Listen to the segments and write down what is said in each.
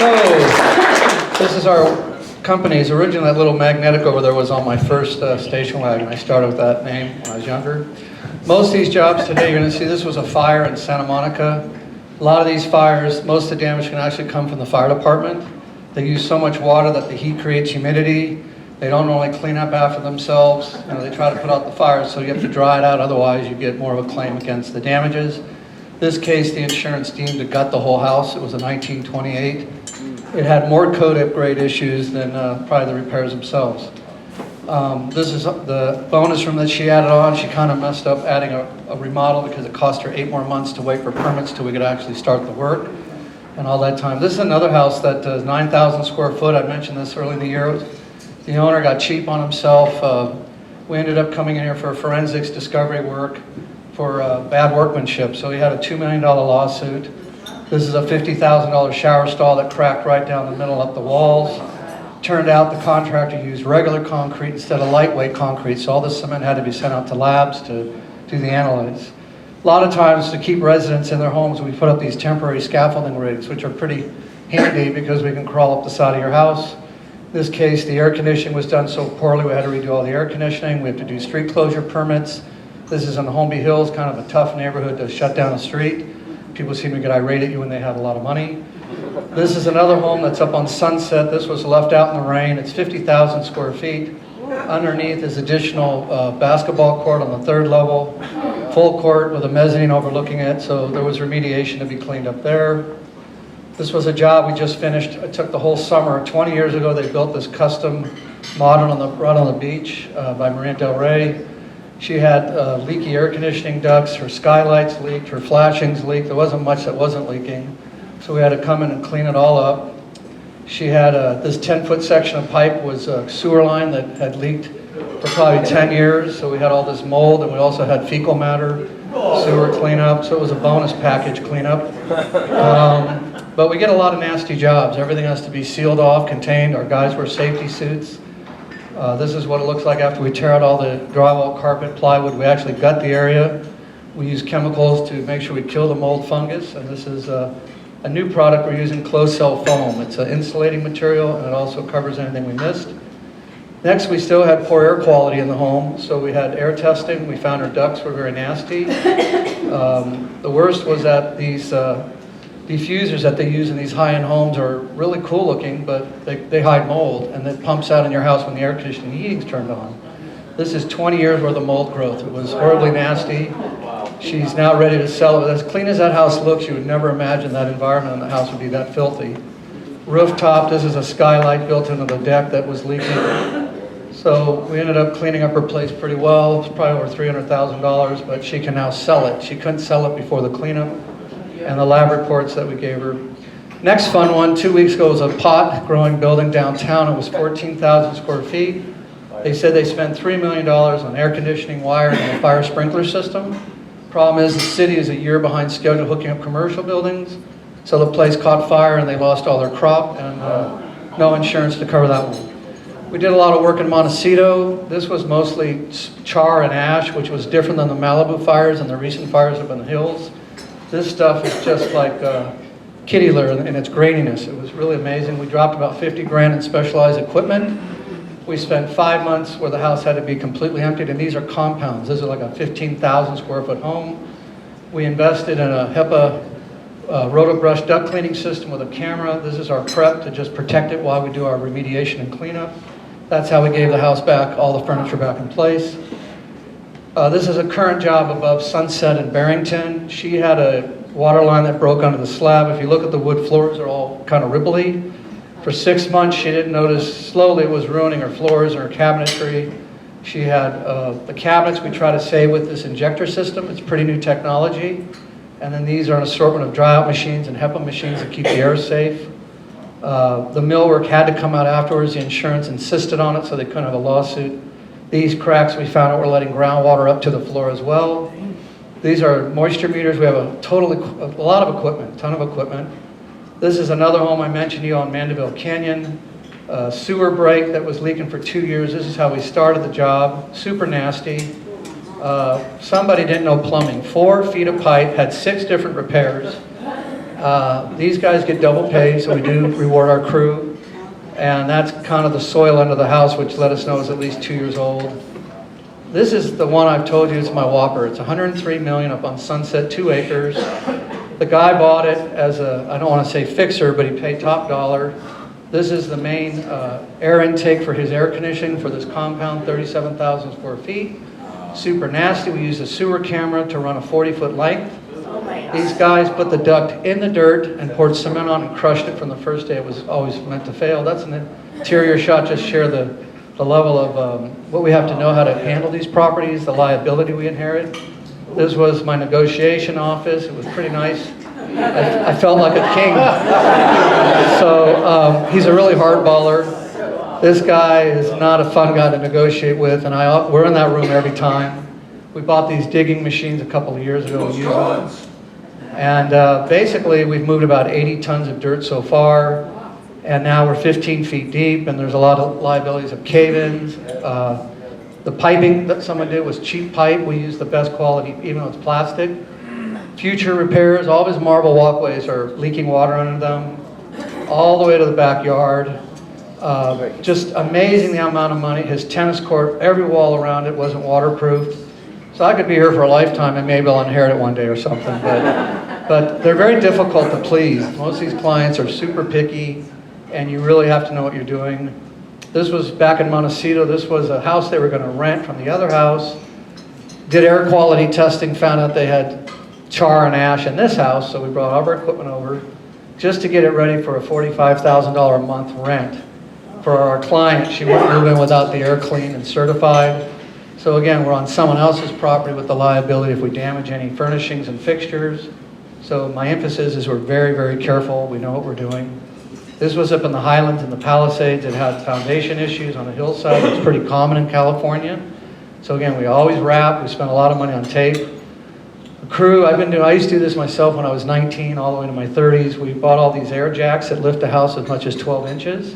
This is our company's. Originally, that little magnetic over there was on my first station wagon. I started with that name when I was younger. Most of these jobs today, you're going to see this was a fire in Santa Monica. A lot of these fires, most of the damage can actually come from the fire department. They use so much water that the heat creates humidity. They don't normally clean up after themselves. You know, they try to put out the fires, so you have to dry it out. Otherwise, you get more of a claim against the damages. This case, the insurance deemed to gut the whole house. It was a 1928. It had more code upgrade issues than probably the repairs themselves. This is the bonus room that she added on. She kind of messed up adding a remodel because it cost her 8 more months to wait for permits till we could actually start the work and all that time. This is another house that is 9,000 square foot. I mentioned this early in the year. The owner got cheap on himself. We ended up coming in here for forensics discovery work for bad workmanship. So he had a $2 million lawsuit. This is a $50,000 shower stall that cracked right down the middle up the walls. Turned out the contractor used regular concrete instead of lightweight concrete, so all the cement had to be sent out to labs to do the analysis. A lot of times to keep residents in their homes, we put up these temporary scaffolding rigs, which are pretty handy because we can crawl up the side of your house. In this case, the air conditioning was done so poorly, we had to redo all the air conditioning. We have to do street closure permits. This is in the Holmby Hills, kind of a tough neighborhood to shut down the street. People seem to get irate at you when they have a lot of money. This is another home that's up on Sunset. This was left out in the rain. It's 50,000 square feet. Underneath is additional basketball court on the 3rd level, full court with a mezzanine overlooking it, so there was remediation to be cleaned up there. This was a job we just finished. It took the whole summer. 20 years ago, they built this custom model right on the beach by Marina Del Rey. She had leaky air conditioning ducts, her skylights leaked, her flashings leaked. There wasn't much that wasn't leaking, so we had to come in and clean it all up. She had this 10-foot section of pipe was a sewer line that had leaked for probably 10 years, so we had all this mold, and we also had fecal matter sewer cleanup, so it was a bonus package cleanup. But we get a lot of nasty jobs. Everything has to be sealed off, contained. Our guys wear safety suits. This is what it looks like after we tear out all the drywall, carpet, plywood. We actually gut the area. We use chemicals to make sure we kill the mold fungus. And this is a new product we're using, closed cell foam. It's an insulating material, and it also covers anything we missed. Next, we still had poor air quality in the home, so we had air testing. We found our ducts were very nasty. The worst was that these diffusers that they use in these high-end homes are really cool looking, but they hide mold, and it pumps out in your house when the air conditioning heating's turned on. This is 20 years worth of mold growth. It was horribly nasty. She's now ready to sell it. As clean as that house looks, you would never imagine that environment in the house would be that filthy. Rooftop, this is a skylight built into the deck that was leaking. So we ended up cleaning up her place pretty well. It's probably over $300,000, but she can now sell it. She couldn't sell it before the cleanup and the lab reports that we gave her. Next fun one, 2 weeks ago, was a pot growing building downtown. It was 14,000 square feet. They said they spent $3 million on air conditioning, wiring, and a fire sprinkler system. Problem is the city is a year behind schedule hooking up commercial buildings. So the place caught fire and they lost all their crop and no insurance to cover that one. We did a lot of work in Montecito. This was mostly char and ash, which was different than the Malibu fires and the recent fires up in the hills. This stuff is just like kitty litter in its graininess. It was really amazing. We dropped about 50 grand in specialized equipment. We spent 5 months where the house had to be completely emptied, and these are compounds. This is like a 15,000 square foot home. We invested in a HEPA rotobrush duct cleaning system with a camera. This is our prep to just protect it while we do our remediation and cleanup. That's how we gave the house back, all the furniture back in place. This is a current job above Sunset in Barrington. She had a water line that broke under the slab. If you look at the wood floors, they're all kind of ripply. For 6 months, she didn't notice. Slowly, it was ruining her floors and her cabinetry. She had the cabinets we try to save with this injector system. It's pretty new technology. And then these are an assortment of dry-out machines and HEPA machines that keep the air safe. The millwork had to come out afterwards. The insurance insisted on it, so they couldn't have a lawsuit. These cracks, we found out, were letting groundwater up to the floor as well. These are moisture meters. We have a lot of equipment, a ton of equipment. This is another home I mentioned to you on Mandeville Canyon. Sewer break that was leaking for 2 years. This is how we started the job. Super nasty. Somebody didn't know plumbing. 4 feet of pipe, had 6 different repairs. These guys get double pay, so we do reward our crew. And that's kind of the soil under the house, which let us know is at least 2 years old. This is the one I've told you is my whopper. It's 103 million up on Sunset, 2 acres. The guy bought it as a, I don't want to say fixer, but he paid top dollar. This is the main air intake for his air conditioning for this compound, 37,000 square feet. Super nasty. We use a sewer camera to run a 40-foot length. These guys put the duct in the dirt and poured cement on and crushed it from the first day. It was always meant to fail. That's an interior shot, just share the level of what we have to know how to handle these properties, the liability we inherit. This was my negotiation office. It was pretty nice. I felt like a king. So he's a really hard baller. This guy is not a fun guy to negotiate with, and we're in that room every time. We bought these digging machines a couple of years ago. We use them. And basically, we've moved about 80 tons of dirt so far, and now we're 15 feet deep, and there's a lot of liabilities of cave-ins. The piping that someone did was cheap pipe. We use the best quality, even though it's plastic. Future repairs, all of his marble walkways are leaking water under them, all the way to the backyard. Just amazing the amount of money. His tennis court, every wall around it wasn't waterproofed. So I could be here for a lifetime and maybe I'll inherit it one day or something. But they're very difficult to please. Most of these clients are super picky and you really have to know what you're doing. This was back in Montecito. This was a house they were going to rent from the other house. Did air quality testing, found out they had char and ash in this house, so we brought all of our equipment over just to get it ready for a $45,000 a month rent. For our client, she wouldn't move in without the air cleaned and certified. So again, we're on someone else's property with the liability if we damage any furnishings and fixtures. So my emphasis is we're very, very careful. We know what we're doing. This was up in the Highlands and the Palisades. It had foundation issues on a hillside. It's pretty common in California. So again, we always wrap. We spent a lot of money on tape. The crew, I used to do this myself when I was 19 all the way to my 30s. We bought all these air jacks that lift a house as much as 12 inches.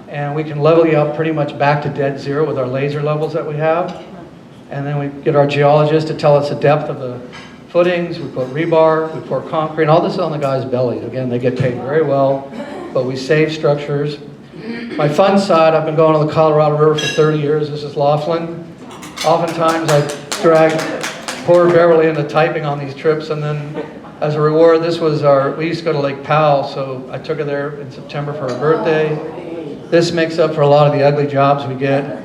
And we can level you up pretty much back to dead zero with our laser levels that we have. And then we get our geologist to tell us the depth of the footings. We put rebar, we pour concrete. All this is on the guy's belly. Again, they get paid very well, but we save structures. My fun side, I've been going to the Colorado River for 30 years. This is Laughlin. Oftentimes I drag poor Beverly into typing on these trips, and then as a reward, we used to go to Lake Powell, so I took her there in September for her birthday. This makes up for a lot of the ugly jobs we get.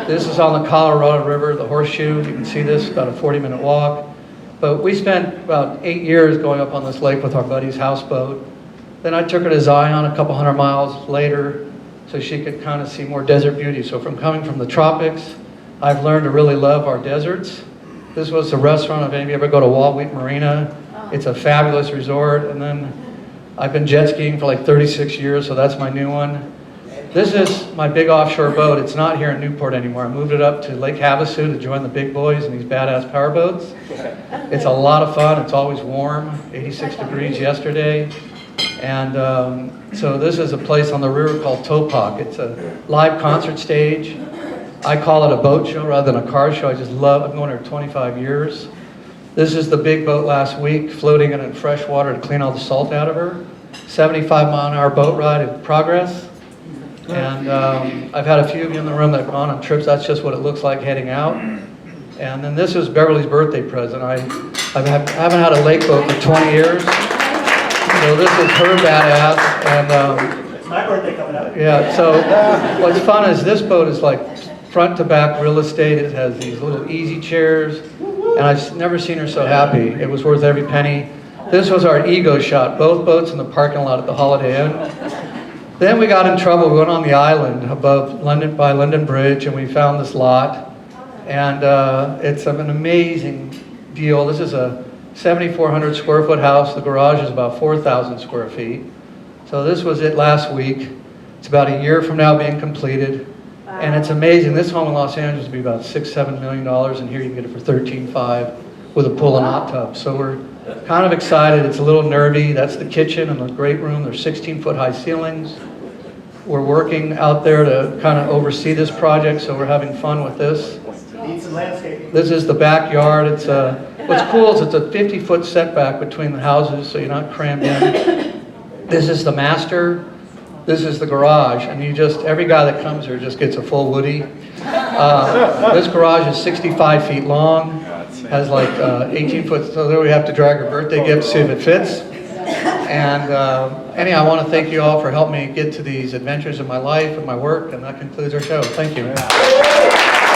This is on the Colorado River, the horseshoe. You can see this, about a 40-minute walk. But we spent about 8 years going up on this lake with our buddy's houseboat. Then I took her to Zion a couple hundred miles later so she could kind of see more desert beauty. So coming from the tropics, I've learned to really love our deserts. This was the restaurant, if any of you ever go to Walt Wheat Marina. It's a fabulous resort. And then I've been jet skiing for like 36 years, so that's my new one. This is my big offshore boat. It's not here in Newport anymore. I moved it up to Lake Havasu to join the big boys in these badass power boats. It's a lot of fun. It's always warm, 86 degrees yesterday. And so this is a place on the river called Topak. It's a live concert stage. I call it a boat show rather than a car show. I just love, I've been going there 25 years. This is the big boat last week, floating in fresh water to clean all the salt out of her. 75-mile-an-hour boat ride in progress. And I've had a few of you in the room that have gone on trips. That's just what it looks like heading out. And then this is Beverly's birthday present. I haven't had a lake boat for 20 years. So this is her badass. And it's my birthday coming up. Yeah, so what's fun is this boat is like front to back real estate. It has these little easy chairs. And I've never seen her so happy. It was worth every penny. This was our ego shot. Both boats in the parking lot at the Holiday Inn. Then we got in trouble. We went on the island above London by London Bridge, and we found this lot. And it's an amazing deal. This is a 7,400 square foot house. The garage is about 4,000 square feet. So this was it last week. It's about a year from now being completed. Wow. And it's amazing. This home in Los Angeles would be about $6-7 million, and here you can get it for $13.5 with a pool and hot tub. So we're kind of excited. It's a little nervy. That's the kitchen and the great room. There's 16-foot high ceilings. We're working out there to kind of oversee this project, so we're having fun with this. Need some landscaping. This is the backyard. It's What's cool is it's a 50-foot setback between the houses, so you're not crammed in. This is the master, this is the garage, and every guy that comes here just gets a full Woody. This garage is 65 feet long, has like 18 foot, so there we have to drag her birthday gift to see if it fits. And anyhow, I want to thank you all for helping me get to these adventures in my life and my work, and that concludes our show. Thank you.